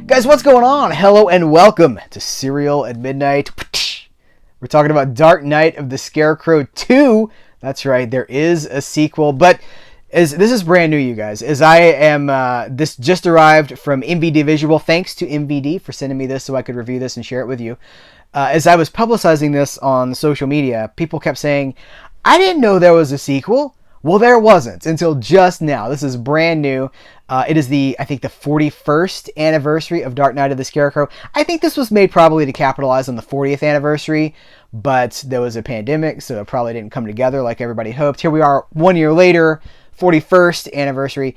Guys, what's going on? Hello and welcome to Cereal at Midnight. We're talking about Dark Knight of the Scarecrow 2. That's right, there is a sequel, but this is brand new, you guys. As I am, this just arrived from MVD Visual. Thanks to MVD for sending me this so I could review this and share it with you. As I was publicizing this on social media, people kept saying, I didn't know there was a sequel. Well, there wasn't until just now. This is brand new. It is I think the 41st anniversary of Dark Knight of the Scarecrow. I think this was made probably to capitalize on the 40th anniversary, but there was a pandemic, so it probably didn't come together like everybody hoped. Here we are 1 year later, 41st anniversary.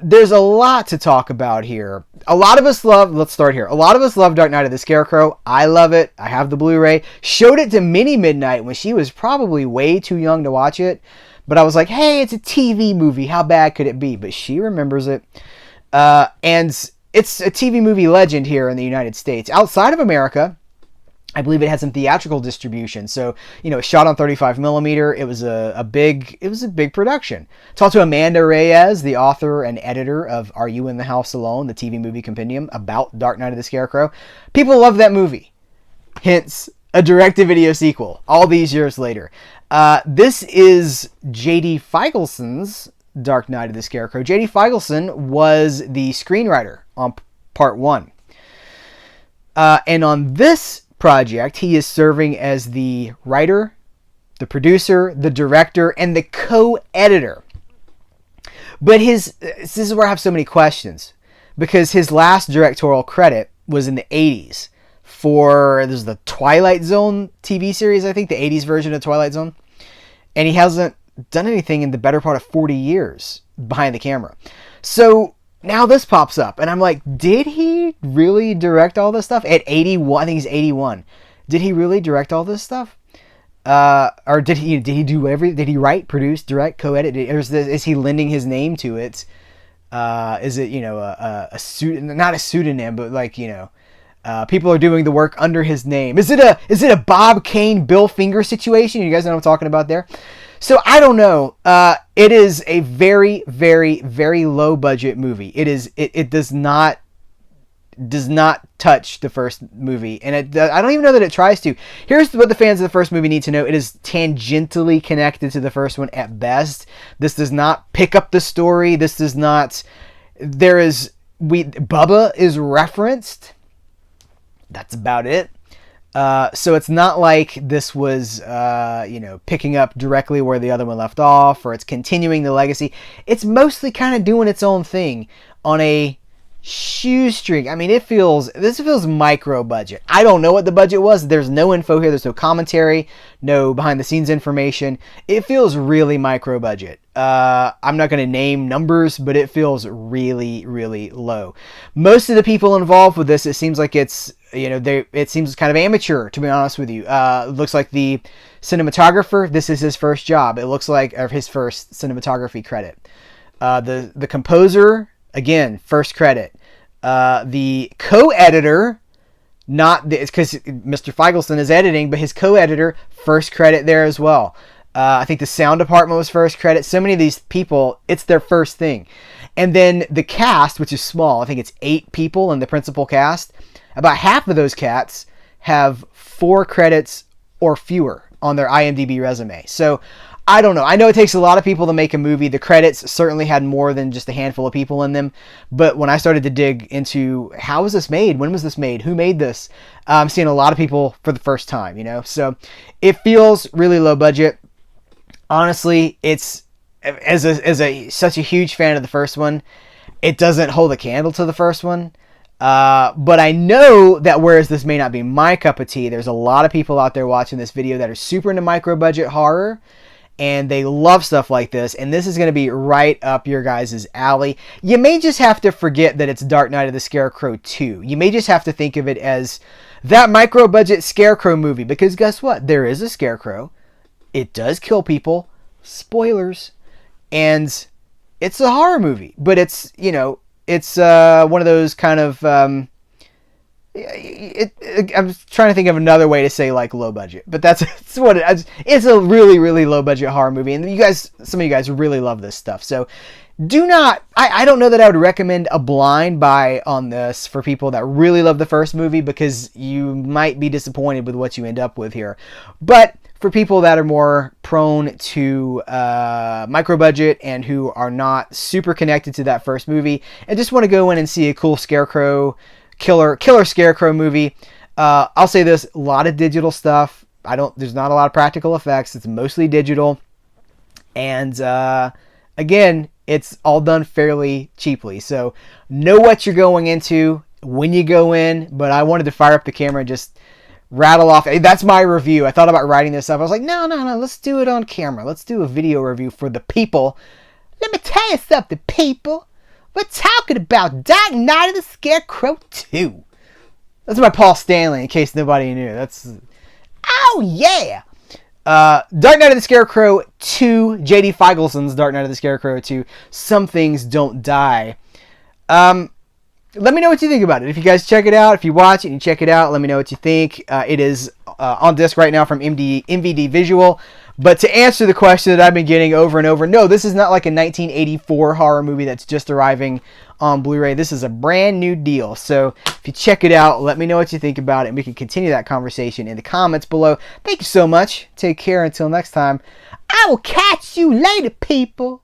There's a lot to talk about here. Let's start here. A lot of us love Dark Knight of the Scarecrow. I love it. I have the Blu-ray. Showed it to Minnie Midnight when she was probably way too young to watch it. But I was like, hey, it's a TV movie. How bad could it be? But she remembers it. And it's a TV movie legend here in the United States. Outside of America, I believe it had some theatrical distribution. So, it's shot on 35 millimeter. It was a big production. Talked to Amanda Reyes, the author and editor of Are You in the House Alone, the TV movie compendium about Dark Knight of the Scarecrow. People love that movie. Hence, a direct-to-video sequel all these years later. This is J.D. Feigelsen's Dark Knight of the Scarecrow. J.D. Feigelsen was the screenwriter on part 1. And on this project, he is serving as the writer, the producer, the director, and the co-editor. But this is where I have so many questions, because his last directorial credit was in the 80s. There's the Twilight Zone TV series, I think, the 80s version of Twilight Zone. And he hasn't done anything in the better part of 40 years behind the camera. So now this pops up, and I'm like, did he really direct all this stuff? At 81, I think he's 81. Did he really direct all this stuff? Or did he do everything? Did he write, produce, direct, co-edit? Or is he lending his name to it? Is it, not a pseudonym, but people are doing the work under his name. Is it a Bob Kane, Bill Finger situation? You guys know what I'm talking about there? So I don't know. It is a very, very, very low budget movie. It does not touch the first movie, and I don't even know that it tries to. Here's what the fans of the first movie need to know. It is tangentially connected to the first one at best. This does not pick up the story. This does not. Bubba is referenced. That's about it. So it's not like this was, picking up directly where the other one left off, or it's continuing the legacy. It's mostly kind of doing its own thing on a shoestring. I mean, this feels micro budget. I don't know what the budget was. There's no info here. There's no commentary, no behind the scenes information. It feels really micro budget. I'm not going to name numbers, but it feels really, really low. Most of the people involved with this, it seems like it seems kind of amateur, to be honest with you. It looks like the cinematographer, this is his first job. It looks like his first cinematography credit. The composer, again, first credit. The co-editor, because Mr. Feigelsen is editing, but his co-editor, first credit there as well. I think the sound department was first credit. So many of these people, it's their first thing. And then the cast, which is small, I think it's 8 people in the principal cast. About half of those cats have 4 credits or fewer on their IMDb resume. So I don't know. I know it takes a lot of people to make a movie. The credits certainly had more than just a handful of people in them. But when I started to dig into how was this made? When was this made? Who made this? I'm seeing a lot of people for the first time, So it feels really low budget. Honestly, it's such a huge fan of the first one, it doesn't hold a candle to the first one. But I know that whereas this may not be my cup of tea, there's a lot of people out there watching this video that are super into micro budget horror, and they love stuff like this, and this is going to be right up your guys' alley. You may just have to forget that it's Dark Knight of the Scarecrow 2. You may just have to think of it as that micro budget Scarecrow movie, because guess what? There is a Scarecrow. It does kill people. Spoilers. And it's a horror movie, but it's one of those kind of, I'm trying to think of another way to say like low budget, but that's what it is. It's a really, really low budget horror movie, and some of you guys really love this stuff. So do not, I don't know that I would recommend a blind buy on this for people that really love the first movie, because you might be disappointed with what you end up with here. But for people that are more prone to micro budget and who are not super connected to that first movie and just want to go in and see a cool Scarecrow, killer Scarecrow movie, I'll say this: a lot of digital stuff. There's not a lot of practical effects. It's mostly digital, and again, it's all done fairly cheaply. So know what you're going into when you go in. But I wanted to fire up the camera and just rattle off. That's my review. I thought about writing this up. I was like, no, let's do it on camera. Let's do a video review for the people. Let me tell you something, people. We're talking about Dark Knight of the Scarecrow 2. That's my Paul Stanley, in case nobody knew. Oh yeah! Dark Knight of the Scarecrow 2, J.D. Feigelsson's Dark Knight of the Scarecrow 2, Some Things Don't Die. Let me know what you think about it. If you guys check it out, if you watch it and you check it out, let me know what you think. It is on disc right now from MVD Visual. But to answer the question that I've been getting over and over, no, this is not like a 1984 horror movie that's just arriving on Blu-ray. This is a brand new deal. So if you check it out, let me know what you think about it, and we can continue that conversation in the comments below. Thank you so much. Take care until next time. I will catch you later, people.